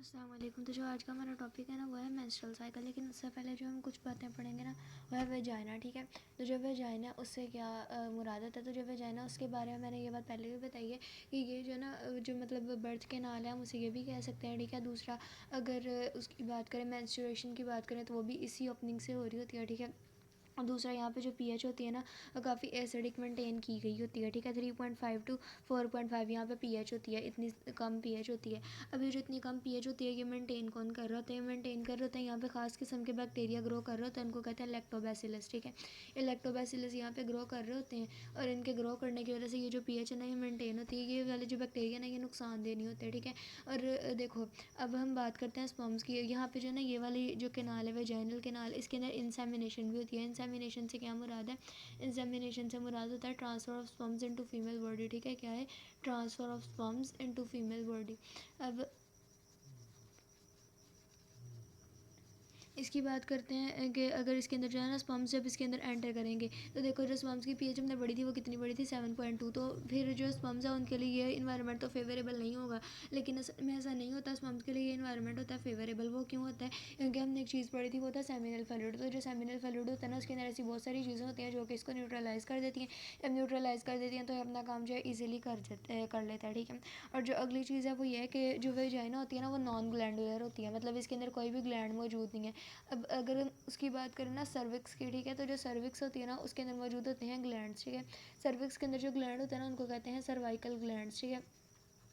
अस्सलाम वालेकुम। तो जो आज का हमारा टॉपिक है ना वो है मेंस्ट्रुअल साइकिल। लेकिन उससे पहले जो हम कुछ बातें पढ़ेंगे ना वो है वेजाइना। ठीक है, तो जो वेजाइना उससे क्या मुराद होता है। तो जो वेजाइना उसके बारे में मैंने ये बात पहले भी बताई है कि ये जो ना जो मतलब बर्थ के नाल है हम उसे ये भी कह सकते हैं। ठीक है, दूसरा अगर उसकी बात करें मेंस्ट्रुएशन की बात करें तो वो भी इसी ओपनिंग से हो रही होती है। ठीक है, और दूसरा यहाँ पे जो पीएच होती है ना काफ़ी एसिडिक मेंटेन की गई होती है। ठीक है, 3.5 टू 4.5 यहाँ पे पीएच होती है, इतनी कम पीएच होती है। अब ये जो इतनी कम पीएच होती है ये मेंटेन कौन कर रहा होता है? मेंटेन कर रहे होते हैं यहाँ पे खास किस्म के बैक्टीरिया ग्रो कर रहे होते हैं, उनको कहते हैं लैक्टोबैसिलस। ठीक है, ये लैक्टोबैसिलस यहाँ पे ग्रो कर रहे होते हैं और इनके ग्रो करने की वजह से ये जो पीएच है ना ये मेंटेन होती है। ये वाले जो बैक्टीरिया ना ये नुकसान देनी होते हैं। ठीक है, और देखो अब हम बात करते हैं स्पर्म्स की। यहाँ पे जो ना ये वाली जो केनाल है वेजाइनल केनाल, इसके अंदर इंसेमिनेशन भी होती है। इंसेमिनेशन से क्या मुराद है? इंसेमिनेशन से मुराद होता है transfer of sperms into female body. ठीक है, क्या है? Transfer of sperms into female body. अब इसकी बात करते हैं कि अगर इसके अंदर जो है ना स्पर्म्स जब इसके अंदर एंटर करेंगे तो देखो जो स्पर्म्स की पीएच हमने बढ़ी थी वो कितनी बड़ी थी 7.2। तो फिर जो स्पर्म्स है उनके लिए ये इन्वायरमेंट तो फेवरेबल नहीं होगा। लेकिन असल में ऐसा नहीं होता, स्पर्म्स के लिए ये इन्वायरमेंट होता है फेवरेबल। वो क्यों होता है? क्योंकि हमने एक चीज़ पढ़ी थी वो था सेमिनल फ्लूइड। तो जो सेमिनल फ्लूइड होता है ना उसके अंदर ऐसी बहुत सारी चीज़ें होती हैं जो कि इसको न्यूट्रलाइज़ कर देती हैं। जब न्यूट्रलाइज़ कर देती हैं तो ये अपना काम जो है ईजिली कर लेता है। ठीक है, और जो अगली चीज़ है वो ये है कि जो वेजाइना होती है ना वो नॉन ग्लैंडुलर होती है, मतलब इसके अंदर कोई भी ग्लैंड मौजूद नहीं है। अब अगर उसकी बात करें ना सर्विक्स की, ठीक है, तो जो सर्विक्स होती है ना उसके अंदर मौजूद होते हैं ग्लैंड्स। ठीक है, सर्विक्स के अंदर जो ग्लैंड होता है ना उनको कहते हैं सर्वाइकल ग्लैंड्स। ठीक है,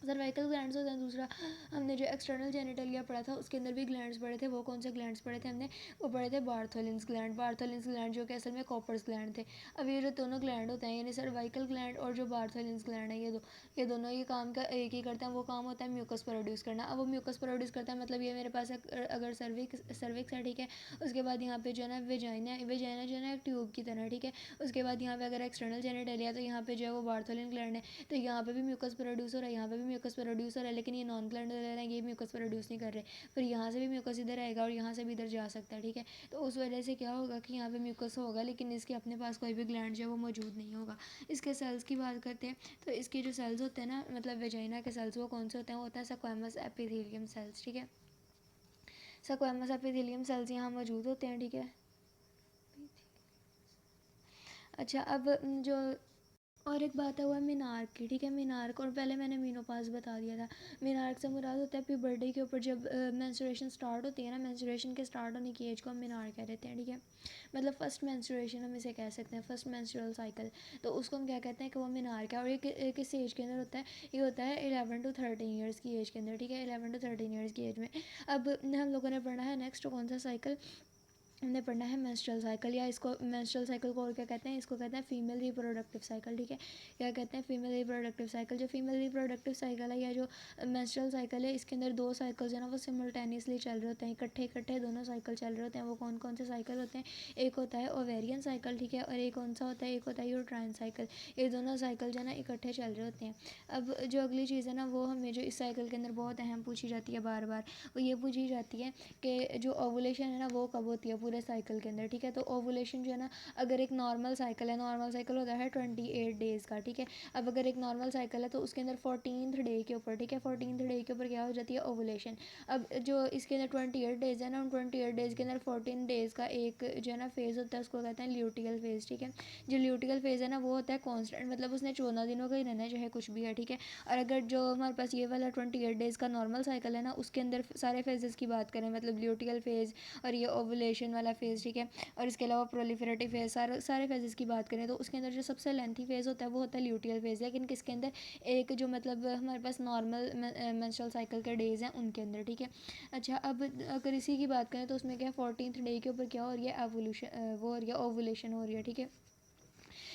सर्वाइकल ग्लैंड्स होते हैं। दूसरा हमने जो एक्सटर्नल जेनिटलिया पढ़ा था उसके अंदर भी ग्लैंड्स पढ़े थे। वो कौन से ग्लैंड्स पढ़े थे हमने? वो पढ़े थे बार्थोलिन्स ग्लैंड। बार्थोलिन्स ग्लैंड जो कि असल में कॉपर्स ग्लैंड थे। अब ये जो दोनों ग्लैंड होते हैं यानी सर्वाइकल ग्लैंड और जो बार्थोलिन्स ग्लैंड है ये दोनों ये काम का एक ही करते हैं। वो काम होता है म्यूकस प्रोड्यूस करना। अब वो म्यूकस प्रोड्यूस करता है मतलब ये मेरे पास अगर सर्विक्स है, ठीक है, उसके बाद यहाँ पे जो है ना वेजाइना जो है ना एक ट्यूब की तरह। ठीक है, उसके बाद यहाँ पे अगर एक्सटर्नल जेनिटलिया तो यहाँ पे जो है वो बार्थोलिन ग्लैंड है। तो यहाँ पे भी म्यूकस प्रोड्यूस हो रहा है, यहाँ पे भी म्यूकस प्रोड्यूस हो रहा है, लेकिन ये नॉन ग्लैंडुलर है, ये म्यूकस प्रोड्यूस नहीं कर रहे। फिर यहाँ से भी म्यूकस इधर आएगा और यहाँ से भी इधर जा सकता है। ठीक है, तो उस वजह से क्या होगा कि यहाँ पे म्यूकस होगा लेकिन इसके अपने पास कोई भी ग्लैंड जो है वो मौजूद नहीं होगा। इसके सेल्स की बात करते हैं तो इसके जो सेल्स होते हैं ना मतलब वेजाइना के सेल्स वो कौन से होते हैं? वो होता है स्क्वैमस एपिथेलियम सेल्स। ठीक है, स्क्वैमस एपिथेलियम सेल्स यहाँ मौजूद होते हैं। ठीक है, अच्छा अब जो और एक बात है वो है मीनार्क की। ठीक है, मीनार्क, और पहले मैंने मीनोपाज बता दिया था। मीनार्क से मुराद होता है प्यूबर्टी के ऊपर जब मेंस्ट्रुएशन स्टार्ट होती है ना, मेंस्ट्रुएशन के स्टार्ट होने की एज को हम मीनार्क कह देते हैं। ठीक है, मतलब फर्स्ट मेंस्ट्रुएशन हम इसे कह सकते हैं, फर्स्ट मेंस्ट्रुअल साइकिल, तो उसको हम क्या कहते हैं कि वो मीनार्क है। और ये किस एज के अंदर होता है? ये होता है 11 टू 13 ईयर्स की एज के अंदर। ठीक है, 11 टू 13 ईयर्स की एज में। अब हम लोगों ने पढ़ा है नेक्स्ट कौन सा साइकिल? हमने पढ़ना है मेंस्ट्रुअल साइकिल, या इसको मेंस्ट्रुअल साइकिल को और क्या कहते हैं? इसको कहते हैं फीमेल रिप्रोडक्टिव साइकिल। ठीक है, क्या कहते हैं? Female reproductive cycle. जो फीमेल रिप्रोडक्टिव साइकिल है या जो मेंस्ट्रुअल साइकिल है इसके अंदर दो साइकिल्स है ना वो सिमल्टेनियसली चल रहे होते हैं, इकट्ठे दोनों साइकिल चल रहे होते हैं। वो कौन कौन से साइकिल होते हैं? एक होता है ओवेरियन साइकिल, ठीक है, और एक कौन सा होता है? एक होता है यूट्राइन साइकिल। ये दोनों साइकिल जो है ना इकट्ठे चल रहे होते हैं। अब जो अगली चीज़ है ना वो हमें जो इस साइकिल के अंदर बहुत अहम पूछी जाती है बार बार, वो ये पूछी जाती है कि जो ओवुलेशन है ना वो कब होती है पूरे साइकिल के अंदर। ठीक है, तो ओवुलेशन जो है ना अगर एक नॉर्मल साइकिल है, नॉर्मल साइकिल होता है 28 डेज़ का। ठीक है, अब अगर एक नॉर्मल साइकिल है तो उसके अंदर 14th डे के ऊपर, ठीक है, 14th डे के ऊपर क्या हो जाती है? ओवुलेशन। अब जो इसके अंदर 28 डेज़ है ना उन 28 डेज़ के अंदर 14 डेज़ का एक जो है ना फेज़ होता है उसको कहते हैं ल्यूटियल फेज़। ठीक है, जो ल्यूटियल फेज़ है ना वो होता है कॉन्स्टेंट, मतलब उसने 14 दिनों का ही रहना है चाहे कुछ भी है। ठीक है, और अगर जो हमारे पास ये वाला 28 डेज़ का नॉर्मल साइकिल है ना उसके अंदर सारे फेजेस की बात करें मतलब ल्यूटियल फेज़ और ये ओवुलेशन वाला फेज़, ठीक है, और इसके अलावा प्रोलिफरेटिव फेज़, सारे फेजेस की बात करें तो उसके अंदर जो सबसे लेंथी फेज़ होता है वो होता है ल्यूटियल फेज़। लेकिन किसके अंदर? एक जो मतलब हमारे पास नॉर्मल मेंस्ट्रुअल साइकिल के डेज़ हैं उनके अंदर। ठीक है, अच्छा अब अगर इसी की बात करें तो उसमें क्या है 14th डे के ऊपर क्या हो रही है? एवोल्यूशन वो हो रही है, ओवुलेशन हो रही है। ठीक है,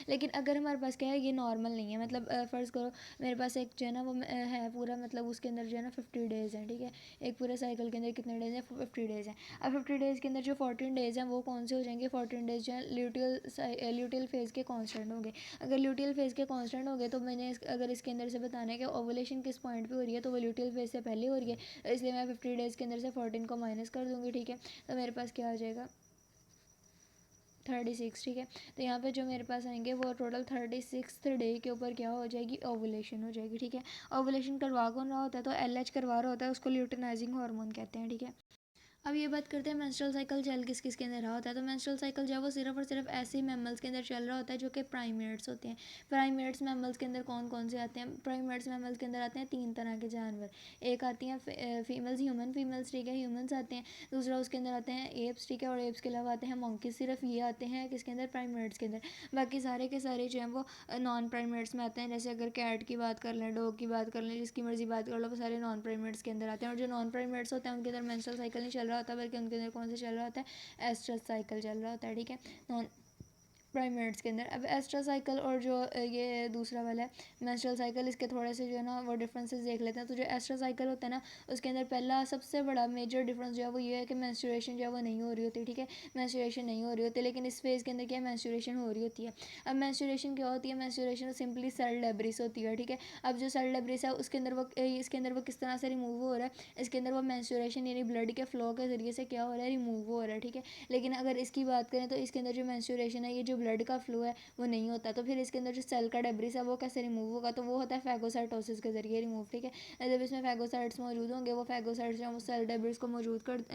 लेकिन अगर हमारे पास क्या है ये नॉर्मल नहीं है, मतलब फ़र्ज़ करो मेरे पास एक जो है ना वो है पूरा, मतलब उसके अंदर जो है ना 50 डेज़ हैं। ठीक है, एक पूरे साइकिल के अंदर कितने डेज़ हैं? 50 डेज़ हैं। अब 50 डेज़ के अंदर जो 14 डेज़ हैं वो कौन से हो जाएंगे? 14 डेज़ जो है ल्यूटियल फेज़ के कांस्टेंट होंगे। अगर ल्यूटियल फेज़ के कांस्टेंट हो गए तो मैंने अगर इसके अंदर से बताना है कि ओवुलेशन किस पॉइंट पे हो रही है तो वो ल्यूटियल फेज़ से पहले हो रही है, इसलिए मैं 50 डेज़ के अंदर से 14 को माइनस कर दूँगी। ठीक है, तो मेरे पास क्या आ जाएगा? 36, ठीक है। तो यहाँ पे जो मेरे पास आएंगे वो टोटल 36 डे के ऊपर क्या हो जाएगी, ओवुलेशन हो जाएगी, ठीक है। ओवुलेशन करवा कौन रहा होता है, तो LH करवा रहा होता है, उसको ल्यूटिनाइजिंग हार्मोन कहते हैं, ठीक है। अब ये बात करते हैं मेंस्ट्रुअल साइकिल चल किस किस के अंदर रहा होता है। तो मेंस्ट्रुअल साइकिल जो है वो सिर्फ और सिर्फ ऐसे मैमल्स के अंदर चल रहा होता है जो कि प्राइमेट्स होते हैं। प्राइमेट्स मैमल्स के अंदर कौन कौन से आते हैं, प्राइमेट्स मैमल्स के अंदर आते हैं 3 तरह के जानवर। एक आती हैं फीमेल्स, ह्यूमन फीमेल्स, ठीक है, ह्यूमन्स आते हैं। दूसरा उसके अंदर आते हैं एप्स, ठीक है, और एप्स के अलावा आते हैं मंकीज। सिर्फ ये आते हैं किसके अंदर, प्राइमेट्स के अंदर। बाकी सारे के सारे जो हैं वो नॉन प्राइमेट्स में आते हैं। जैसे अगर कैट की बात कर लें, डॉग की बात कर लें, जिसकी मर्जी बात कर लो, वो सारे नॉन प्राइमेट्स के अंदर आते हैं। और जो नॉन प्राइमेट्स होते हैं उनके अंदर मेंस्ट्रुअल साइकिल नहीं चल रहा होता, बल्कि उनके अंदर कौन सा चल रहा होता है, एस्ट्रस साइकिल चल रहा होता है, ठीक है, नॉन प्राइमेट्स के अंदर। अब एस्ट्रा साइकिल और जो ये दूसरा वाला है मेंस्ट्रुअल साइकिल, इसके थोड़े से जो है ना वो डिफरेंसेस देख लेते हैं। तो जो एस्ट्रा साइकिल होता है ना, उसके अंदर पहला सबसे बड़ा मेजर डिफरेंस जो है वो ये है कि मेंस्ट्रुएशन जो है वो नहीं हो रही होती, ठीक है, मेंस्ट्रुएशन नहीं हो रही होती। लेकिन इस फेज़ के अंदर क्या है, मेंस्ट्रुएशन हो रही होती है। अब मेंस्ट्रुएशन क्या होती है, मेंस्ट्रुएशन सिंपली सेल डेब्रिस होती है, ठीक है। अब जो सेल डेब्रिस है उसके अंदर वो इसके अंदर वो किस तरह से रिमूव हो रहा है, इसके अंदर वो मेंस्ट्रुएशन यानी ब्लड के फ्लो के ज़रिए से क्या हो रहा है, रिमूव हो रहा है, ठीक है। लेकिन अगर इसकी बात करें तो इसके अंदर जो मेंस्ट्रुएशन है, ये जो ब्लड का फ्लो है वो नहीं होता। तो फिर इसके अंदर जो सेल का डेब्रिस है वो कैसे रिमूव होगा, तो वो होता है फैगोसाइटोसिस के जरिए रिमूव, ठीक है। जब इसमें फैगोसाइट्स मौजूद होंगे, वो फैगोसाइट्स जो सेल डेब्रिस को मौजूद कर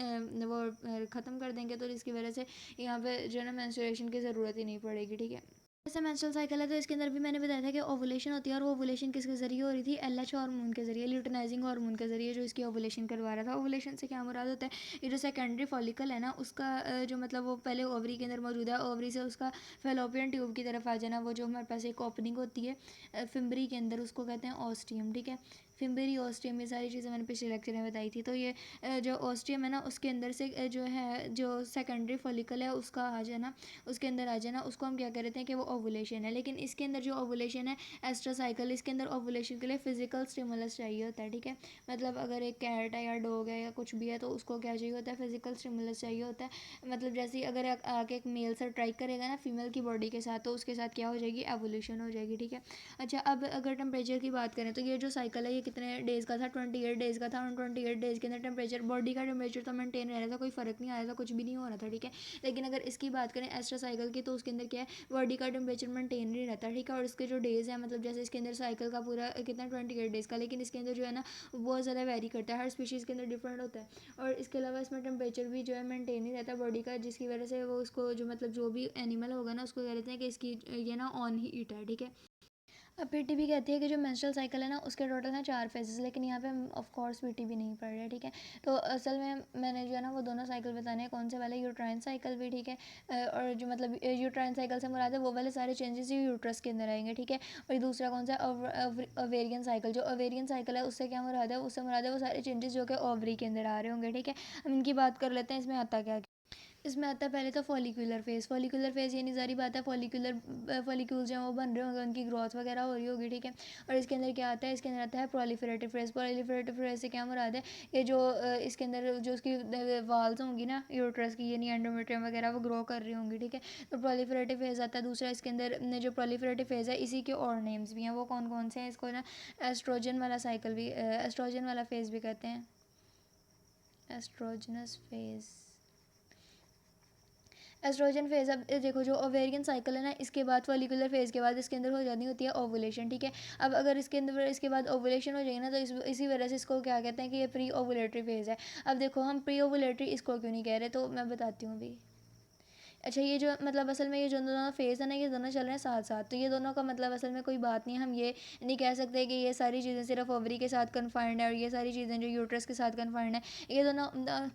वो ख़त्म कर देंगे, तो इसकी वजह से यहाँ पे जो है ना मेंस्ट्रुएशन की ज़रूरत ही नहीं पड़ेगी, ठीक है। जैसे मेंस्ट्रुअल साइकिल है तो इसके अंदर भी मैंने बताया था कि ओवुलेशन होती है, और वो ओवुलेशन किसके जरिए हो रही थी, LH हार्मोन के जरिए, ल्यूटिनाइजिंग हार्मोन के जरिए जो इसकी ओवुलेशन करवा रहा था। ओवुलेशन से क्या मुराद होता है, ये जो सेकेंडरी फॉलिकल है ना उसका जो मतलब वो पहले ओवरी के अंदर मौजूद है, ओवरी से उसका फेलोपियन ट्यूब की तरफ आ जाना, वो जो हमारे पास एक ओपनिंग होती है फिम्बरी के अंदर, उसको कहते हैं ऑस्टियम, ठीक है। फिम्बरी, ऑस्टियम, ये सारी चीज़ें मैंने पिछले लेक्चर में बताई थी। तो ये जो ऑस्टियम है ना उसके अंदर से जो है जो सेकेंडरी फॉलिकल है उसका आ जाना, उसके अंदर आ जाना, उसको हम क्या कहते हैं कि वो ओवुलेशन है। लेकिन इसके अंदर जो ओवुलेशन है एस्ट्रा साइकिल, इसके अंदर ओवुलेशन के लिए फिजिकल स्टिमुलस चाहिए होता है, ठीक है। मतलब अगर एक कैट है या डॉग है या कुछ भी है तो उसको क्या चाहिए होता है, फिजिकल स्टिमुलस चाहिए होता है। मतलब जैसे ही अगर आके एक मेल से ट्राई करेगा ना फीमेल की बॉडी के साथ, तो उसके साथ क्या हो जाएगी, एवोल्यूशन हो जाएगी, ठीक है। अच्छा, अब अगर टेम्परेचर की बात करें तो ये जो साइकिल है ये कितने डेज़ का था, 28 डेज़ का था। और 28 डेज़ के अंदर टेम्परेचर, बॉडी का टेम्परेचर तो मेंटेन रह रहा था, कोई फ़र्क नहीं आ रहा था, कुछ भी नहीं हो रहा था, ठीक है। लेकिन अगर इसकी बात करें एस्ट्रा साइकिल की, तो उसके अंदर क्या है, बॉडी का टेम्परेचर मेंटेन नहीं रहता, ठीक है। और इसके जो डेज़ हैं, मतलब जैसे इसके अंदर साइकिल का पूरा कितना 28 डेज़ का, लेकिन इसके अंदर जो है ना बहुत ज़्यादा वेरी करता है, हर स्पीशीज़ के अंदर डिफरेंट होता है। और इसके अलावा इसमें टेम्परेचर भी जो है मेंटेन नहीं रहता बॉडी का, जिसकी वजह से वो उसको जो मतलब जो भी एनिमल होगा ना उसको कह देते हैं कि इसकी ये ना ऑन हीट है, ठीक है। अब पीटी भी कहती है कि जो मेंस्ट्रुअल साइकिल है ना उसके टोटल ना 4 फेजेस, लेकिन यहाँ पे हम ऑफ कोर्स पीटी भी नहीं पढ़ रहे, ठीक है। तो असल में मैंने जो है ना वो दोनों साइकिल बताने हैं, कौन से वाले, यूट्राइन साइकिल भी, ठीक है। और जो मतलब यूट्राइन साइकिल से मुराद है वो वाले सारे चेंजेस ही यूट्रस के अंदर आएंगे, ठीक है। और दूसरा कौन सा, ओवेरियन साइकिल, जो ओवेरियन साइकिल है उससे क्या मुराद है, उससे मुराद है वो सारे चेंजेस जो कि ओवरी के अंदर आ रहे होंगे, ठीक है। हम इनकी बात कर लेते हैं, इसमें आता क्या, इसमें आता है पहले तो फॉलिकुलर फेज़। फॉलिकुलर फेज़ ये नहीं सारी बात है, फॉलिक्यूल्स जो हैं वो बन रहे होंगे, उनकी ग्रोथ वगैरह हो रही होगी, ठीक है। और इसके अंदर क्या आता है, इसके अंदर आता है प्रोलिफरेटिव फेज़। प्रोलिफरेटिव फेज़ से क्या मुराद है, ये जो इसके अंदर जो उसकी वाल्स होंगी ना यूट्रस की, यानी एंडोमेट्रियम वगैरह वो ग्रो कर रही होंगी, ठीक है। तो प्रोलिफरेटिव फेज़ आता है। दूसरा इसके अंदर जो प्रोलिफरेटिव फेज़ है इसी के और नेम्स भी हैं, वो कौन कौन से हैं, इसको ना एस्ट्रोजन वाला साइकिल भी, एस्ट्रोजन वाला फेज़ भी कहते हैं, एस्ट्रोजनस फेज़, एस्ट्रोजन फेज़। अब देखो जो ओवेरियन साइकिल है ना इसके बाद फॉलिकुलर फेज़ के बाद इसके अंदर हो जानी होती है ओवुलेशन, ठीक है। अब अगर इसके अंदर इसके बाद ओवुलेशन हो जाएगी ना तो इसी वजह से इसको क्या कहते हैं कि ये प्री ओवुलेटरी फेज़ है। अब देखो हम प्री ओवुलेटरी इसको क्यों नहीं कह रहे, तो मैं बताती हूँ अभी। अच्छा, ये जो मतलब असल में ये जो दोनों फेज़ है ना ये दोनों चल रहे हैं साथ साथ, तो ये दोनों का मतलब असल में कोई बात नहीं है। हम ये नहीं कह सकते कि ये सारी चीज़ें सिर्फ ओवरी के साथ कन्फाइंड है और ये सारी चीज़ें जो यूट्रस के साथ कन्फाइंड है, ये दोनों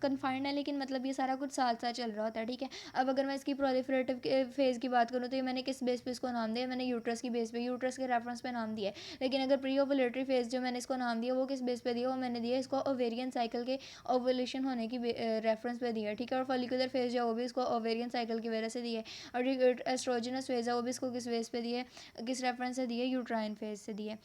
कन्फाइंड है, लेकिन मतलब ये सारा कुछ साथ साथ चल रहा होता है, ठीक है। अब अगर मैं इसकी प्रोलिफरेटिव फेज़ की बात करूँ तो ये मैंने किस बेस पे इसको नाम दिया, मैंने यूट्रस की बेस पे, यूट्रस के रेफरेंस पे नाम दिया है। लेकिन अगर प्री ओवुलेटरी फेज़ जो मैंने इसको नाम दिया वो किस बेस पे दिया, वो मैंने दिया इसको ओवेरियन साइकिल के ओवुलेशन होने की रेफरेंस पे दिया है, ठीक है। और फॉलिकुलर फेज़ जो वो भी इसको ओवेरियन साइकिल की वजह से दिया है। और जो एस्ट्रोजनस फेज़ है वो भी इसको किस फेज़ पे दिए, किस रेफरेंस से दिए, यूट्राइन फेज़ से दिए।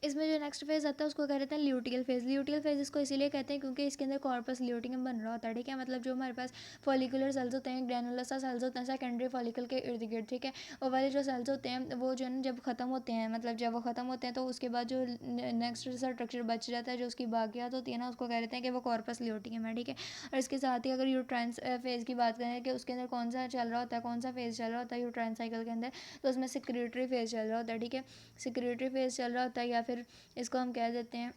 इसमें जो नेक्स्ट फेज़ आता है उसको कहते हैं ल्यूटियल फेज़। ल्यूटियल फेज़ इसको इसीलिए कहते हैं क्योंकि इसके अंदर कॉर्पस ल्यूटियम बन रहा होता है, ठीक है। मतलब जो हमारे पास फॉलिकुलर सेल्स होते हैं, ग्रैनुलोसा सेल्स होते हैं सेकेंडरी फॉलिकल के इर्द गिर्द, ठीक है। वो वाले जो सेल्स होते हैं वो जो है ना जब ख़त्म होते हैं, मतलब जब वो ख़त्म होते हैं तो उसके बाद जो नेक्स्ट स्ट्रक्चर बच जाता है, जो उसकी बाकियात होती है ना, उसको कहते हैं कि वो कॉर्पस ल्यूटियम है, ठीक है। और इसके साथ ही अगर यूट्राइन फेज़ की बात करें कि उसके अंदर कौन सा चल रहा होता है, कौन सा फेज़ चल रहा होता है यूट्राइन साइकिल के अंदर, तो उसमें सिक्रेटरी फेज़ चल रहा होता है, ठीक है। सिक्रेटरी फेज़ चल रहा होता है, या फिर इसको हम कह देते हैं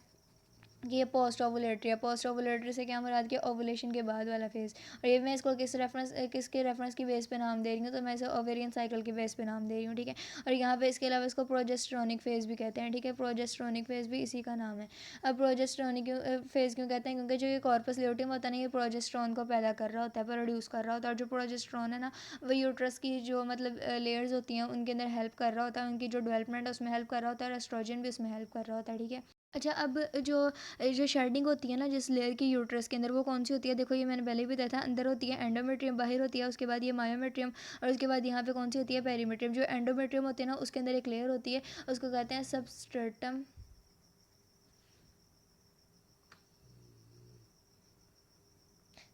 कि ये पोस्ट ओवुलेटरी है। पोस्ट ओवुलेटरी से क्या मुराद कि ओवुलेशन के बाद वाला फेज़। और ये मैं इसको किसके रेफरेंस की बेस पे नाम दे रही हूँ, तो मैं इसे ओवेरियन साइकिल की बेस पे नाम दे रही हूँ, ठीक है। और यहाँ पे इसके अलावा इसको प्रोजेस्टेरोनिक फेज़ भी कहते हैं, ठीक है। प्रोजेस्टेरोनिक फेज़ भी इसी का नाम है। अब प्रोजेस्टेरोनिक फेज़ क्यों कहते हैं, क्योंकि जो ये कॉर्पस ल्यूटियम होता है ना, ये प्रोजेस्टेरॉन को पैदा कर रहा होता है, प्रोड्यूस कर रहा होता है। और जो प्रोजेस्टेरॉन है ना, वो यूट्रस की जो मतलब लेयर्स होती हैं उनके अंदर हेल्प कर रहा होता है, उनकी जो डेवलपमेंट है उसमें हेल्प कर रहा होता है, और एस्ट्रोजन भी उसमें हेल्प कर रहा होता है, ठीक है। अच्छा, अब जो जो शेडिंग होती है ना जिस लेयर की यूट्रस के अंदर, वो कौन सी होती है? देखो, ये मैंने पहले भी बताया था, अंदर होती है एंडोमेट्रियम, बाहर होती है उसके बाद ये मायोमेट्रियम, और उसके बाद यहाँ पे कौन सी होती है? पेरीमेट्रियम। जो एंडोमेट्रियम होती है ना उसके अंदर एक लेयर होती है, उसको कहते हैं सबस्ट्रेटम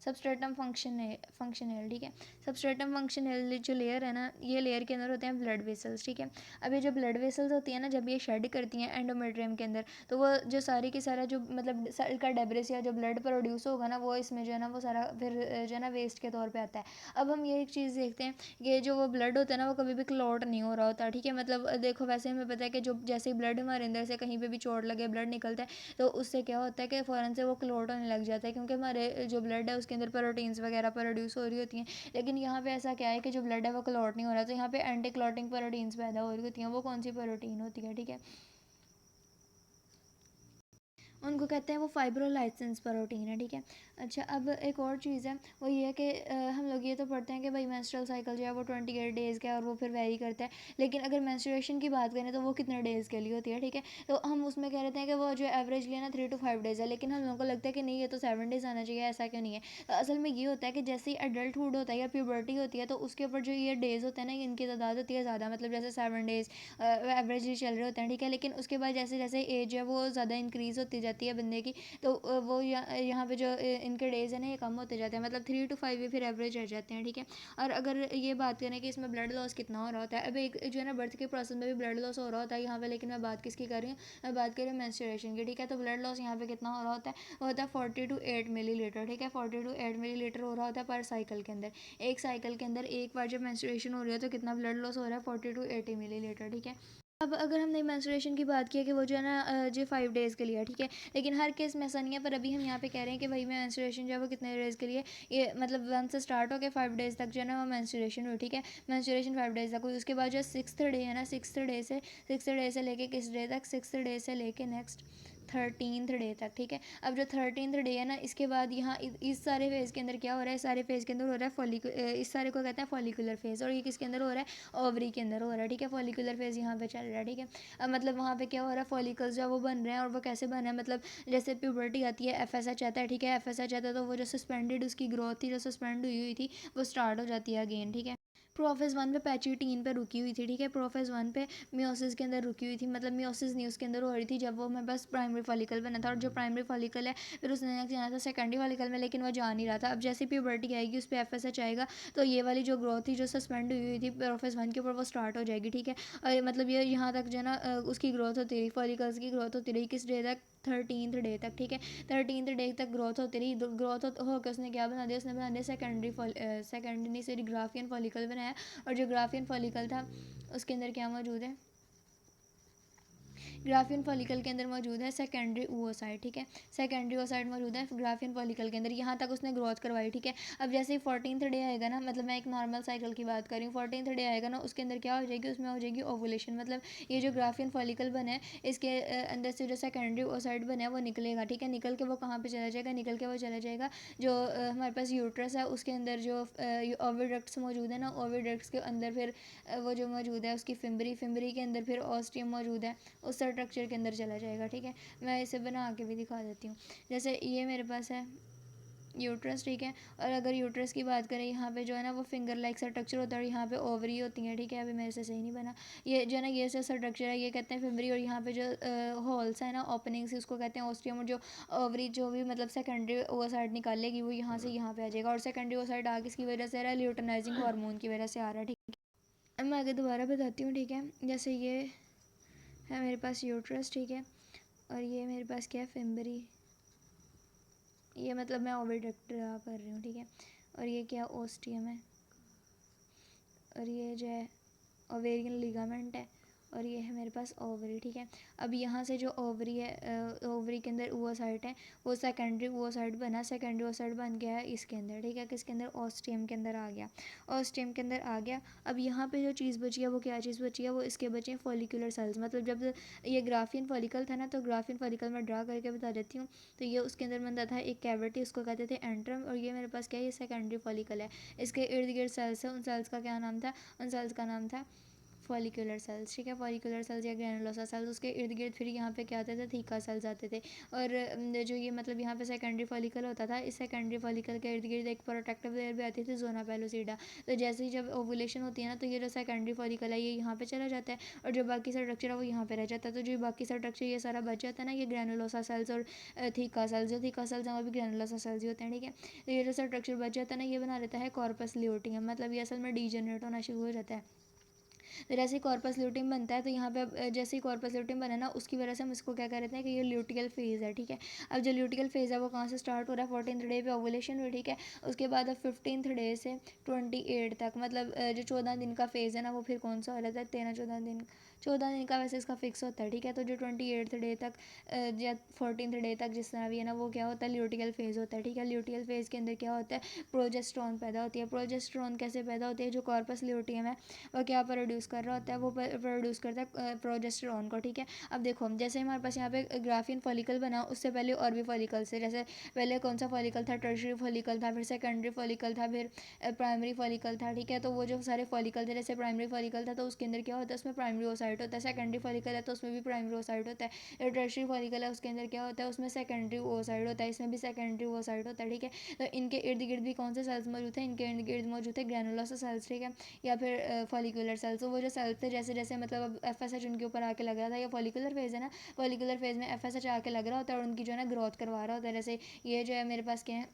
सबस्ट्रेटम फंक्शनल, ठीक है। सबस्ट्रेटम फंक्शनल जो लेयर है ना, ये लेयर के अंदर होते हैं ब्लड वेसल्स, ठीक है। अब ये जो ब्लड वेसल्स होती है ना, जब ये शेड करती हैं एंडोमेट्रियम के अंदर, तो वो जो सारी की सारा जो मतलब सेल का डेब्रिस या जो ब्लड प्रोड्यूस होगा ना, वो इसमें जो है ना वो सारा फिर जो है ना वेस्ट के तौर पे आता है। अब हम ये एक चीज़ देखते हैं कि जो वो ब्लड होता है ना, वो कभी भी क्लॉट नहीं हो रहा होता, ठीक है। मतलब देखो, वैसे हमें पता है कि जो जैसे ही ब्लड हमारे अंदर से कहीं पे भी चोट लगे ब्लड निकलता है, तो उससे क्या होता है कि फ़ौरन से वो क्लॉट होने लग जाता है, क्योंकि हमारे जो ब्लड है उसके अंदर प्रोटीन्स वगैरह प्रोड्यूस हो रही होती हैं। लेकिन यहाँ पे ऐसा क्या है कि जो ब्लड है वो क्लॉट नहीं हो रहा, तो यहाँ पे एंटी क्लॉटिंग प्रोटीन्स पैदा हो रही होती हैं। वो कौन सी प्रोटीन होती है, ठीक है। उनको कहते हैं वो फाइब्रोलाइसेंस प्रोटीन है, ठीक है। अच्छा, अब एक और चीज़ है, वो ये है कि हम लोग ये तो पढ़ते हैं कि भाई मेंस्ट्रुअल साइकिल जो है वो 28 डेज़ का है और वो फिर वेरी करता है। लेकिन अगर मेंस्ट्रुएशन की बात करें तो वो कितने डेज़ के लिए होती है, ठीक है। तो हम उसमें कह रहे हैं कि वो जो एवरेजली ना 3 to 5 डेज़ है, लेकिन हम लोगों को लगता है कि नहीं, ये तो 7 डेज़ आना चाहिए, ऐसा क्यों नहीं है? तो असल में ये होता है कि जैसे ही एडल्टहुड होता है या प्यूबर्टी होती है, तो उसके ऊपर जो ये डेज़ होते हैं ना, इनकी तादाद होती है ज़्यादा, मतलब जैसे 7 डेज़ एवरेजली चल रहे होते हैं, ठीक है। लेकिन उसके बाद जैसे जैसे एज है वो ज़्यादा इंक्रीज़ होती जाती है बंदे की, तो वो यहाँ पे जो इनके डेज़ है ना ये कम होते जाते हैं, मतलब 3 to 5 ये फिर एवरेज रह जाते हैं, ठीक है। और अगर ये बात करें कि इसमें ब्लड लॉस कितना हो रहा होता है, अब एक जो है ना बर्थ के प्रोसेस में भी ब्लड लॉस हो रहा होता है यहाँ पे, लेकिन मैं बात किसकी कर रही हूँ? मैं बात कर रही हूँ मेंस्ट्रुएशन की, ठीक है। तो ब्लड लॉस यहाँ पे कितना हो रहा होता है? वो होता है 40 to 8 मिलीलीटर, ठीक है। 40 to 8 मिलीलीटर हो रहा होता है पर साइकिल के अंदर। एक साइकिल के अंदर एक बार जब मेंस्ट्रुएशन हो रही है तो कितना ब्लड लॉस हो रहा है? 40 to 80 मिलीलीटर, ठीक है। अब अगर हमने मेंस्ट्रुएशन की बात की है कि वो जो है ना जो 5 डेज़ के लिए है, ठीक है। लेकिन हर केस में ऐसा नहीं है, पर अभी हम यहाँ पे कह रहे हैं कि भाई मेंस्ट्रुएशन जो है वो कितने डेज़ के लिए, ये मतलब 1 से स्टार्ट हो के 5 डेज़ तक जो है ना वो मेंस्ट्रुएशन हुई, ठीक है। मेंस्ट्रुएशन 5 डेज़ तक हुई, उसके बाद जो 6th डे है ना, 6th डे से लेके किस डे तक? 6th डे से लेके नेक्स्ट 13th डे तक, ठीक है। अब जो 13th डे है ना, इसके बाद यहाँ इस सारे फेज़ के अंदर क्या हो रहा है? इस सारे फेज़ के अंदर हो रहा है इस सारे को कहते हैं फॉलिकुलर फेज़, और ये किसके अंदर हो रहा है? ओवरी के अंदर हो रहा है, ठीक है। फॉलिकुलर फेज़ यहाँ पे चल रहा है, ठीक है। अब मतलब वहाँ पे क्या हो रहा है? फॉलिकल्स जो है वो बन रहे हैं, और वो कैसे बन रहे हैं? मतलब जैसे प्यूबर्टी आती है, एफएसएच आता है, ठीक है। एफएसएच आता है तो वो जो सस्पेंडेड उसकी ग्रोथ थी, जो सस्पेंड हुई थी, वो स्टार्ट हो जाती है अगेन, ठीक है। प्रोफेज़ 1 पे पैचिटीन पे रुकी हुई थी, ठीक है। प्रोफेज़ 1 पे मियोसिस के अंदर रुकी हुई थी, मतलब मियोसिस नहीं उसके अंदर हो रही थी जब वो हमारे पास प्राइमरी फॉलिकल बना था, और जो प्राइमरी फॉलिकल है फिर उसने नेक्स्ट जाना था सेकेंडरी फॉलिकल में, लेकिन वो जा नहीं रहा था। अब जैसे प्यूबर्टी आएगी उस पर एफएसएच आएगा, तो ये वाली जो ग्रोथ थी जो सस्पेंड हुई हुई थी प्रोफेज़ 1 के ऊपर, वो स्टार्ट हो जाएगी, ठीक है। और मतलब ये यहाँ तक जो है ना उसकी ग्रोथ होती रही, फॉलिकल्स की ग्रोथ होती रही, किस डे तक? 13th डे तक, ठीक है। 13th डे तक ग्रोथ होती रही, ग्रोथ होकर उसने क्या बना दिया? उसने बना दिया सेकेंडरी नहीं, सॉरी, ग्राफियन फॉलिकल बनाया। और जो ग्राफियन फॉलिकल था उसके अंदर क्या मौजूद है? ग्राफियन फॉलिकल के अंदर मौजूद है सेकेंडरी oocyte, ठीक है। सेकेंडरी oocyte मौजूद है ग्राफियन फॉलिकल के अंदर, यहाँ तक उसने ग्रोथ करवाई, ठीक है। अब जैसे ही 14th डे आएगा ना, मतलब मैं एक नॉर्मल साइकिल की बात कर रही हूँ, 14th डे आएगा ना, उसके अंदर क्या हो जाएगी? उसमें हो जाएगी ओवुलेशन, मतलब ये जो ग्राफियन फॉलिकल बना है इसके अंदर से जो सेकेंडरी oocyte बना है वो निकलेगा, ठीक है। निकल के वो कहाँ पर चला जाएगा? निकल के वो चला जाएगा जो हमारे पास यूट्रस है उसके अंदर जो ओविडक्ट्स मौजूद है ना, ओविडक्ट्स के अंदर फिर वो जो मौजूद है उसकी फिम्बरी के अंदर फिर ऑस्टियम मौजूद है, उस स्ट्रक्चर के अंदर चला जाएगा, ठीक है। मैं इसे बना के भी दिखा देती हूँ। जैसे ये मेरे पास है, यूट्रस, ठीक है। और अगर यूट्रस की बात करें, यहाँ पे जो है ना वो फिंगर लाइक स्ट्रक्चर होता है, और यहाँ पे ओवरी होती है, ठीक है। अभी मेरे से सही नहीं बना, ये जो है ना ये स्ट्रक्चर है, ये कहते हैं फिमरी। और यहाँ पे जो होल्स है ना, ओपनिंग्स, उसको कहते हैं ओस्टियम। और जो ओवरी जो भी मतलब सेकेंडरी वो साइड निकालेगी, वो यहाँ से यहाँ पे आ जाएगा। और सेकेंडरी वो साइड आगे किसकी वजह से आ रहा है, ल्यूटिनाइजिंग हार्मोन की वजह से आ रहा है, ठीक है। अब मैं आगे दोबारा बताती हूँ, ठीक है। जैसे ये है मेरे पास यूट्रस, ठीक है। और ये मेरे पास क्या है, फिम्बरी, ये मतलब मैं ओविडक्ट ड्रा कर रही हूँ, ठीक है। और ये क्या ओस्टियम है, और ये जो है ओवेरियन लिगामेंट है। और ये है मेरे पास ओवरी, ठीक है। अब यहाँ से जो ओवरी है, ओवरी के अंदर ओवोसाइट है, वो सेकेंडरी ओवोसाइट बना, सेकेंडरी ओवोसाइट बन गया है इसके अंदर, ठीक है। किसके अंदर, ऑस्टियम के अंदर आ गया, ऑस्टियम के अंदर आ गया। अब यहाँ पे जो चीज़ बची है वो क्या चीज़ बची है, वो इसके बचे हैं फॉलिकुलर सेल्स। मतलब जब ये ग्राफियन फॉलिकल था ना, तो ग्राफियन फॉलिकल में ड्रा करके बता देती हूँ। तो ये उसके अंदर बनता था एक कैविटी, उसको कहते थे एंट्रम। और ये मेरे पास क्या है, ये सेकेंडरी फॉलिकल है। इसके इर्द गिर्द सेल्स है, उन सेल्स का क्या नाम था, उन सेल्स का नाम था फॉलिकुलर सेल्स, ठीक है। फॉलिकुलर सेल्स या ग्रैनुलोसा सेल्स। उसके इर्द गिर्द फिर यहाँ पे क्या आते थे, थीका सेल्स आते थे। और जो ये मतलब यहाँ पे सेकेंडरी फॉलिकल होता था, इस सेकेंडरी फॉलिकल के इर्द गिर्द एक प्रोटेक्टिव लेयर भी आती थी, जोना पेलोसिडा। तो जैसे ही जब ओवुलेशन होती है ना, तो ये जो सेकेंडरी फॉलिकल है ये यहाँ पे चला जाता है, और जो बाकी स्ट्रक्चर है वो यहाँ पे रह जाता है। तो जो बाकी स्ट्रक्चर ये सारा बच जाता है ना, ये ग्रैनुलोसा सेल्स और थीका सेल्स, जो थीका सेल्स हैं वो भी ग्रैनुलोसा सेल्स ही होते हैं, ठीक है। तो ये जो स्ट्रक्चर बच जाता है ना, ये बना देता है कॉर्पस ल्यूटियम। मतलब ये असल में डीजेनरेट होना शुरू हो जाता है। तो जैसे ही कॉर्पस ल्यूटियम बनता है, तो यहाँ पे जैसे ही कॉर्पस ल्यूटियम बना ना, उसकी वजह से हम इसको क्या कहते हैं कि ये ल्यूटियल फेज़ है, ठीक है। अब जो ल्यूटियल फेज़ है वो कहाँ से स्टार्ट हो रहा है, 14th डे पे ओवुलेशन हुई, ठीक है। उसके बाद अब 15th डे से 28 तक, मतलब जो 14 दिन का फेज़ है ना, वो फिर कौन सा हो रहा था, 13-14 दिन, 14 दिन का वैसे इसका फिक्स होता है, ठीक है। तो जो 28th डे तक या 14th डे तक जिस तरह भी है ना, वो क्या होता है, ल्यूटियल फेज़ होता है, ठीक है। ल्यूटियल फेज़ के अंदर क्या होता है, प्रोजेस्टेरॉन पैदा होती है। प्रोजेस्टेरॉन कैसे पैदा होती है, जो कॉर्पस ल्यूटियम है वो क्या प्रोड्यूस कर रहा होता है, वो प्रोड्यूस करता है प्रोजेस्टेरॉन को, ठीक है। अब देखो, जैसे हमारे पास यहाँ पे ग्राफियन फॉलिकल बना, उससे पहले और भी फॉलिकल्स है। जैसे पहले कौन सा फॉलिकल था, टर्शरी फॉलिकल था, फिर सेकेंडरी फॉलिकल था, फिर प्राइमरी फॉलिकल था, ठीक है। तो वो जो सारे फॉलिकल थे, जैसे प्राइमरी फॉलिकल था तो उसके अंदर क्या होता है, उसमें प्राइमरी ओसाइट होता है। सेकेंडरी फॉलिकल है तो उसमें भी प्राइमरी ओसाइट होता है। टर्शरी फॉलिकल है, उसके अंदर क्या होता है, उसमें सेकेंडरी ओसाइट होता है, इसमें भी सेकेंडरी ओसाइट होता है, ठीक है। तो इनके इर्द गिर्द भी कौन से सेल्स मौजूद है, इनके इर्द गिर्द मौजूद है ग्रैनुलोसा सेल्स, ठीक है, या फिर फॉलिकुलर सेल्स। तो वो जो सेल्स थे, जैसे जैसे मतलब अब एफएसएच उनके ऊपर आके लग रहा था, ये फॉलिकुलर फेज है ना, फॉलिकुलर फेज में एफएसएच आके लग रहा होता है और उनकी जो है ना ग्रोथ करवा रहा होता है। जैसे ये जो है मेरे पास क्या है,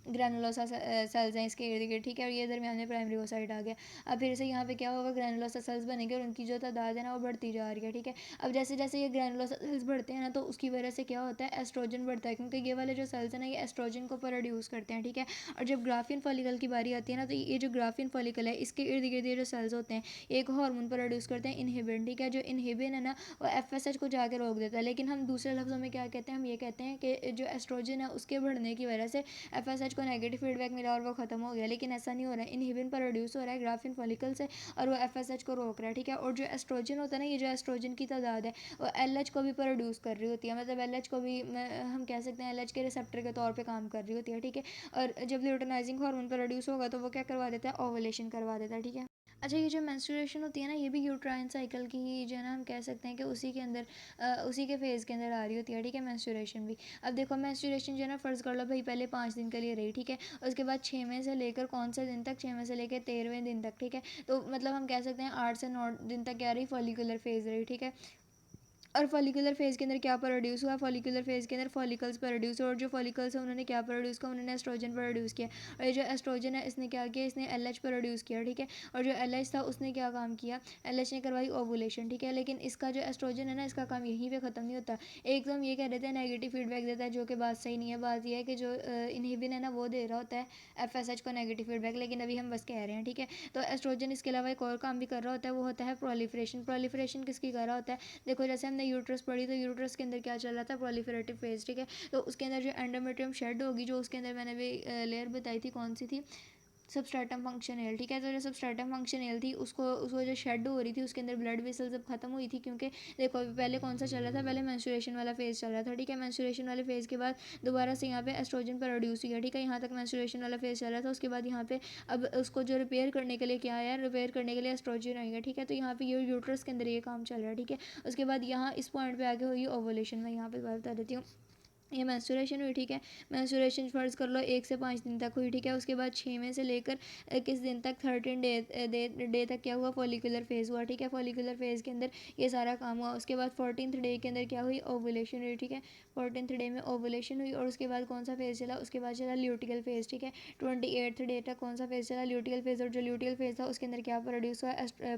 ग्रैनुलोसा सेल्स हैं इसके इर्द गिर्द, ठीक है। और ये दरमियान में प्राइमरी ओसाइट आ गया। अब फिर से यहाँ पे क्या होगा, ग्रैनुलोसा सेल्स बनेंगे और उनकी जो तादाद है ना वो बढ़ती जा रही है, ठीक है। अब जैसे जैसे ये ग्रैनुलोसा सेल्स बढ़ते हैं ना, तो उसकी वजह से क्या होता है, एस्ट्रोजन बढ़ता है, क्योंकि ये वाले जो सेल्स हैं ना, ये एस्ट्रोजन को प्रोड्यूस करते हैं, ठीक है। और जब ग्राफियन फॉलिकल की बारी आती है ना, तो ये जो ग्राफियन फॉलिकल है, इसके इर्द गिर्द ये जो सेल्स होते हैं, एक हार्मोन प्रोड्यूस करते हैं, इनहिबिन, ठीक है। जो इनहिबिन है ना, वो एफएसएच को जाके रोक देता है। लेकिन हम दूसरे लफ्ज़ों में क्या कहते हैं, हम ये कहते हैं कि जो एस्ट्रोजन है उसके बढ़ने की वजह से एफएसएच को नेगेटिव फीडबैक मिला और वो ख़त्म हो गया। लेकिन ऐसा नहीं हो रहा है, इनहिबिन प्रोड्यूस हो रहा है ग्राफिन फॉलिकल से और वो एफएसएच को रोक रहा है, ठीक है। और जो एस्ट्रोजन होता है ना, ये जो एस्ट्रोजन की तादाद है वो एलएच को भी प्रोड्यूस कर रही होती है। मतलब एलएच को भी हम कह सकते हैं एलएच के रिसेप्टर के तौर पर काम कर रही होती है, ठीक है। और जब ल्यूटिनाइजिंग हार्मोन प्रोड्यूस होगा तो वो क्या करवा देता है, ओवुलेशन करवा देता है, ठीक है। अच्छा, ये जो मेंस्ट्रुएशन होती है ना, ये भी यूट्राइन साइकिल की ही जो है ना, हम कह सकते हैं कि उसी के अंदर उसी के फेज़ के अंदर आ रही होती है, ठीक है, मेंस्ट्रुएशन भी। अब देखो, मेंस्ट्रुएशन जो है ना, फ़र्ज़ कर लो भाई पहले 5 दिन के लिए रही, ठीक है। उसके बाद 6वें से लेकर कौन से दिन तक, 6वें से लेकर 13वें दिन तक, ठीक है। तो मतलब हम कह सकते हैं 8 से 9 दिन तक क्या रही, फॉलिकुलर फेज़ रही, ठीक है। और फॉलिकुलर फेज़ के अंदर क्या प्रोड्यूस हुआ, फॉलिकुलर फेज़ के अंदर फॉलिकल्स प्रोड्यूस हुए, और जो फॉलिकल्स हैं उन्होंने क्या प्रोड्यूस किया, उन्होंने एस्ट्रोजन प्रोड्यूस किया। और ये जो एस्ट्रोजन है इसने क्या किया, इसने एलएच प्रोड्यूस किया, ठीक है। और जो एलएच था उसने क्या काम किया, एलएच ने करवाई ओवुलेशन, ठीक है। लेकिन इसका जो एस्ट्रोजन है ना, इसका काम यहीं पे ख़त्म नहीं होता। एक तो हम ये कह देते हैं नेगेटिव फीडबैक देता है, जो कि बात सही नहीं है। बात यह है कि जो इनहिबिन है ना, वो दे रहा होता है एफएसएच को नेगेटिव फीडबैक, लेकिन अभी हम बस कह रहे हैं, ठीक है। तो एस्ट्रोजन इसके अलावा एक और काम भी कर रहा होता है, वो होता है प्रोलिफरेशन। प्रोलिफरेशन किसकी कर रहा होता है, देखो जैसे हमने यूट्रस पढ़ी, तो यूट्रस के अंदर क्या चल रहा था, प्रोलिफरेटिव फेज, ठीक है। तो उसके अंदर जो एंडोमेट्रियम शेड होगी, जो उसके अंदर मैंने भी लेयर बताई थी, कौन सी थी, सबस्ट्रेटम फंक्शनल, ठीक है। तो जो सबस्ट्रेटम फंक्शनल थी, उसको जो शेड हो रही थी, उसके अंदर ब्लड वेसल्स जब खत्म हुई थी, क्योंकि देखो पहले कौन सा चल रहा था, पहले मेंस्ट्रुएशन वाला फेज चल रहा था, ठीक है। मेंस्ट्रुएशन वाले फेज के बाद दोबारा से यहाँ पे एस्ट्रोजन प्रोड्यूस हुआ, ठीक है। यहाँ तक मेंस्ट्रुएशन वाला फेज चल रहा था, उसके बाद यहाँ पे अब उसको जो रिपेयर करने के लिए क्या है, रिपेयर करने के लिए एस्ट्रोजन आएगा, ठीक है। तो यहाँ पे ये यूट्रस के अंदर ये काम चल रहा है, ठीक है। उसके बाद यहाँ इस पॉइंट पे आगे हुई ओवुलेशन, मैं यहाँ पे बता देती हूँ। ये मेंस्ट्रुएशन हुई, ठीक है। मेंस्ट्रुएशन फ़र्ज़ कर लो 1 से 5 दिन तक हुई, ठीक है। उसके बाद 6वें से लेकर किस दिन तक 13 डे तक क्या हुआ, फॉलिकुलर फ़ेज़ हुआ, ठीक है। फॉलिकुलर फ़ेज़ के अंदर ये सारा काम हुआ। उसके बाद 14th डे के अंदर क्या हुई, ओवुलेशन हुई, ठीक है। 14th डे में ओवुलेशन हुई और उसके बाद कौन सा फ़ेज़ चला, उसके बाद चला ल्यूटिकल फ़ेज़, ठीक है। 28th डे तक कौन सा फ़ेज़ चला, ल्यूटिकल फ़ेज़। और जो ल्यूटिकल फ़ेज़ था उसके अंदर क्या प्रोड्यूस हुआ,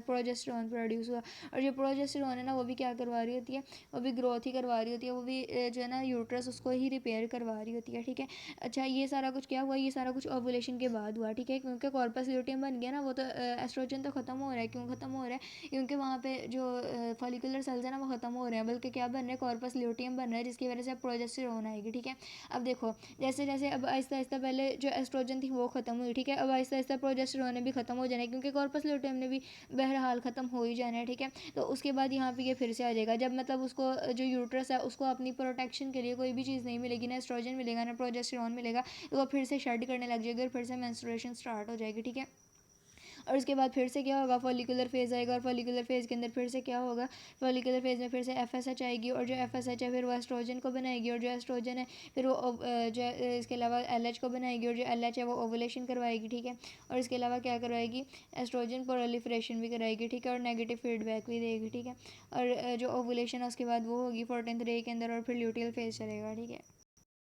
प्रोजेस्टेरॉन प्रोड्यूस हुआ। और जो प्रोजेस्टेरॉन है ना वो भी क्या करवा रही होती है, वो भी ग्रोथ ही करवा रही होती है, वो भी जो है ना यूट्रस उसको ही रिपेयर करवा रही होती है, ठीक है। अच्छा, ये सारा कुछ क्या हुआ, ये सारा कुछ ओवुलेशन के बाद हुआ, ठीक है। क्योंकि कॉर्पस ल्यूटियम बन गया ना, वो तो एस्ट्रोजन तो ख़त्म हो रहा है। क्यों ख़त्म हो रहा है, क्योंकि वहाँ पे जो फॉलिकुलर सेल्स है ना वो ख़त्म हो रहे हैं, बल्कि क्या बन रहा है, कॉर्पस ल्यूटियम बन रहा है, जिसकी वजह से अब प्रोजेस्टेरोन आएगी, ठीक है। अब देखो, जैसे जैसे अब आहिस्ता आहिस्ता पहले जो एस्ट्रोजन थी वो ख़त्म हुई, ठीक है। अब आहिस्ता आहिस्ता प्रोजेस्टेरोन ने भी ख़त्म हो जाना है, क्योंकि कॉर्पस ल्यूटियम ने भी बहरहाल ख़त्म हो ही जाना है, ठीक है। तो उसके बाद यहाँ पे ये फिर से आ जाएगा, जब मतलब उसको जो यूट्रस है उसको अपनी प्रोटेक्शन के लिए कोई भी चीज़ नहीं मिलेगी, ना एस्ट्रोजन मिलेगा ना प्रोजेस्टेरॉन मिलेगा, तो वो फिर से शेड करने लग जाएगी और फिर से मेंस्ट्रुएशन स्टार्ट हो जाएगी, ठीक है। और उसके बाद फिर से क्या होगा, फॉलिकुलर फेज़ आएगा और फॉलिकुलर फेज़ के अंदर फिर से क्या होगा, फॉलिकुलर फेज़ में फिर से एफएसएच आएगी और जो एफएसएच है फिर वो एस्ट्रोजन को बनाएगी और जो एस्ट्रोजन है फिर वो जो इसके अलावा एलएच को बनाएगी और जो एलएच है वो ओवुलेशन करवाएगी, ठीक है। और इसके अलावा क्या करवाएगी, एस्ट्रोजन प्रोलिफरेशन भी कराएगी, ठीक है। और नेगेटिव फीडबैक भी देगी, ठीक है। और जो ओवुलेशन है उसके बाद वो होगी 14th डे के अंदर और फिर ल्यूटियल फेज़ चलेगा, ठीक है।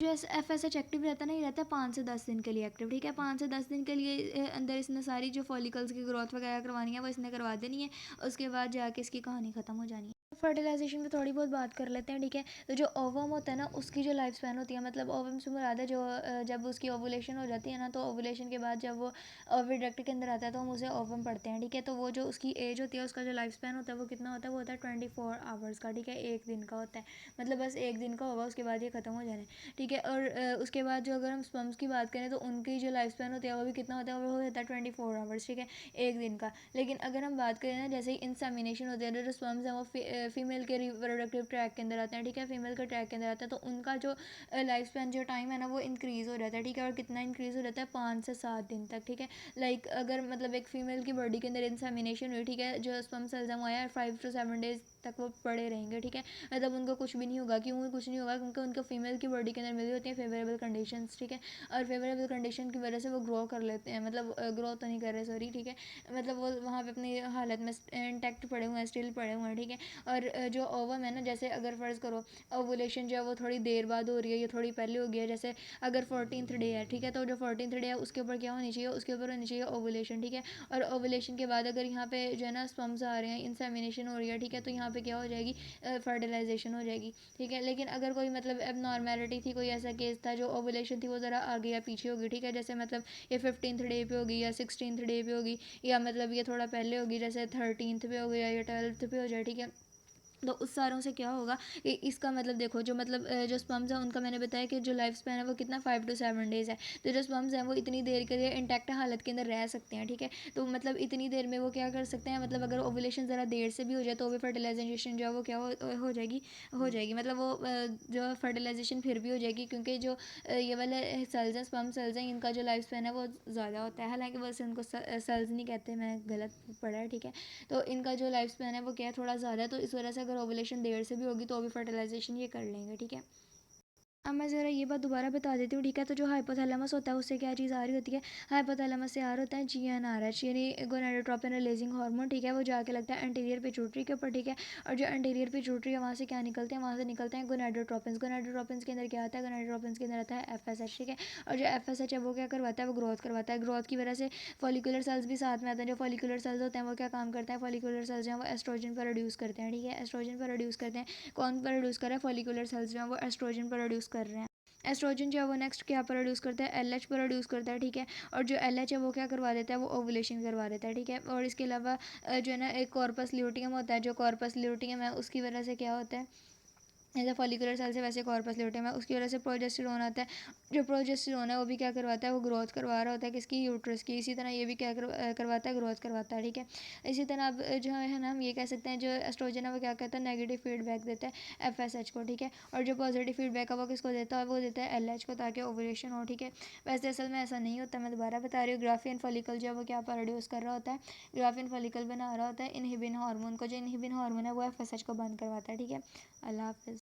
जो एफ एस एच एक्टिव रहता है ना, ये रहता है 5 से 10 दिन के लिए एक्टिव, ठीक है। 5 से 10 दिन के लिए अंदर इसने सारी जो फॉलिकल्स की ग्रोथ वगैरह करवानी है वो इसने करवा देनी है। उसके बाद जाके इसकी कहानी ख़त्म हो जानी है। फर्टिलाइजेशन में थोड़ी बहुत बात कर लेते हैं, ठीक है। तो जो ओवम होता है ना उसकी जो लाइफ स्पैन होती है, मतलब ओवम से मुराद है जो जब उसकी ओवुलेशन हो जाती है ना, तो ओवुलेशन के बाद जब वो ओविडक्ट के अंदर आता है तो हम उसे ओवम पढ़ते हैं, ठीक है। तो वो जो उसकी एज होती है, उसका जो लाइफ स्पैन होता है वो कितना होता है, वो होता है 24 आवर्स का, ठीक है। 1 दिन का होता है, मतलब बस 1 दिन का होगा, उसके बाद ये ख़त्म हो जाना है, ठीक है। और उसके बाद जो अगर हम स्पर्म्स की बात करें तो उनकी जो लाइफ स्पैन होती है वो भी कितना होता है, वो होता है 24 आवर्स, ठीक है, 1 दिन का। लेकिन अगर हम बात करें ना, जैसे इंसेमिनेशन होती है, जो स्पर्म्स हैं वो फीमेल के रिप्रोडक्टिव ट्रैक के अंदर आते हैं, ठीक है, फीमेल के ट्रैक के अंदर आता है, तो उनका जो लाइफ स्पैन जो टाइम है ना वो इंक्रीज़ हो जाता है, ठीक है। और कितना इंक्रीज़ हो जाता है, 5 से 7 दिन तक, ठीक है। लाइक अगर मतलब एक फीमेल की बॉडी के अंदर इंसेमिनेशन हुई, ठीक है, जो स्पर्म सेल्स हैं वो आया 5 to 7 डेज तक वो पड़े रहेंगे, ठीक है। मतलब उनको कुछ भी नहीं होगा, क्यों कुछ नहीं होगा, क्योंकि उनको फीमेल की बॉडी के अंदर मिली होती है फेवरेबल कंडीशंस, ठीक है। और फेवरेबल कंडीशन की वजह से वो ग्रो कर लेते हैं, मतलब ग्रो तो नहीं कर रहे, सॉरी, ठीक है। मतलब वो वहाँ पे अपनी हालत में इंटैक्ट पड़े हुए हैं, स्टिल पड़े हुए हैं, ठीक है। और जो ओवम है ना, जैसे अगर फ़र्ज़ करो ओवुलेशन जो है वो थोड़ी देर बाद हो रही है या थोड़ी पहले हो गई है, जैसे अगर 14th डे है, ठीक है, तो जो 14th डे है उसके ऊपर क्या होनी चाहिए, उसके ऊपर होनी चाहिए ओवुलेशन, ठीक है। और ओवुलेशन के बाद अगर यहाँ पे जो है ना स्पर्म्स आ रहे हैं, इंसेमिनेशन हो रही है, ठीक है, तो यहाँ पे क्या हो जाएगी, फर्टिलाइजेशन हो जाएगी, ठीक है। लेकिन अगर कोई मतलब एबनॉर्मेलिटी थी, कोई ऐसा केस था जो ओवुलेशन थी वो ज़रा आगे या पीछे होगी, ठीक है, जैसे मतलब ये 15th डे पे होगी या 16th डे पे होगी, या मतलब ये थोड़ा पहले होगी, जैसे 13th पे हो गया या 12th पे हो जाए, ठीक है। तो उस सारों से क्या होगा कि इसका मतलब देखो, जो मतलब जो स्पर्म्स हैं उनका मैंने बताया कि जो लाइफ स्पैन है वो कितना 5 to 7 डेज़ है। तो जो स्पर्म्स हैं वो इतनी देर के लिए इंटैक्ट हालत के अंदर रह सकते हैं, ठीक है। तो मतलब इतनी देर में वो क्या कर सकते हैं, मतलब अगर ओवुलेशन ज़रा देर से भी हो जाए तो भी फर्टिलाइजेशन जो है वो क्या हो जाएगी, मतलब वो जो फर्टिलाइजेशन फिर भी हो जाएगी, क्योंकि जो ये वाले सेल्स हैं, स्पर्म सेल्स हैं, इनका जो लाइफ स्पैन है वो ज़्यादा होता है। हालांकि वैसे उनको सेल्स नहीं कहते, मैं गलत पढ़ा है, ठीक है। तो इनका जो लाइफ स्पैन है वो क्या है, थोड़ा ज़्यादा है, तो इस वजह से अगर ओवुलेशन देर से भी होगी तो भी फर्टिलाइजेशन ये कर लेंगे, ठीक है। अब मैं ज़रा ये बात दोबारा बता देती हूँ, ठीक है। तो जो हाइपोथैलेमस होता है उससे क्या चीज़ आ रही होती है, हाइपोथैलेमस से आ रहा होता है जीएनआरएच, यानी गोनाडोट्रोपिन रिलीजिंग हार्मोन, ठीक है। वो जाके लगता है एंटीरियर पिट्यूटरी के ऊपर, ठीक है। और जो एंटीरियर पिट्यूटरी है वहाँ से क्या निकलते हैं, वहाँ से निकलते हैं गोनाडोट्रोपिन्स। गोनाडोट्रोपिन्स के अंदर क्या आता है, गोनाडोट्रोपिन्स के अंदर आता है एफएसएच, ठीक है। और जो एफएसएच है वो क्या करवाता है, वो ग्रोथ करवाता है। ग्रोथ की वजह से फॉलिकुलर सेल्स भी साथ में आते हैं। जो फॉलिकुलर सेल्स होते हैं वो क्या काम करते हैं, फॉलिकुलर सेल्स जो हैं वो एस्ट्रोजन प्रोड्यूस करते हैं, ठीक है, एस्ट्रोजन प्रोड्यूस करते हैं। कौन प्रोड्यूस कर रहा है, फॉलिकुलर सेल्स जो हैं वो एस्ट्रोजन प्रोड्यूस कर रहे हैं। एस्ट्रोजन जो है वो नेक्स्ट क्या प्रोड्यूस करता है, एलएच प्रोड्यूस करता है, ठीक है। और जो एलएच है वो क्या करवा देता है, वो ओवुलेशन करवा देता है, ठीक है। और इसके अलावा जो है ना एक कॉर्पस ल्यूटियम होता है, जो कॉर्पस ल्यूटियम है उसकी वजह से क्या होता है, जैसे फॉलिकुलर सेल से वैसे कॉर्पस ल्यूटियम है, उसकी वजह से प्रोजेस्टेरोन आता है। जो प्रोजेस्टेरोन है वो भी क्या करवाता है, वो ग्रोथ करवा रहा होता है किसकी, यूट्रस की। इसी तरह ये भी क्या करवाता है, ग्रोथ करवाता है, ठीक है। इसी तरह अब जो है ना हम ये कह सकते हैं जो एस्ट्रोजन है वो क्या कहता है, नेगेटिव फीडबैक देता है एफएसएच को, ठीक है। और जो पॉजिटिव फीडबैक है वो किसको देता है, वो देता है एलएच को, ताकि ओवुलेशन हो, ठीक है। वैसे असल में ऐसा नहीं होता, मैं दोबारा बता रही हूँ। ग्राफियन फॉलिकल जो है वो क्या प्रोड्यूस कर रहा होता है, ग्राफियन फॉलिकल बना रहा होता है इनहिबिन हार्मोन को। जो इनहिबिन हार्मोन है वो एफएसएच को बंद करवाता है, ठीक है। अल्लाह हाफिज़।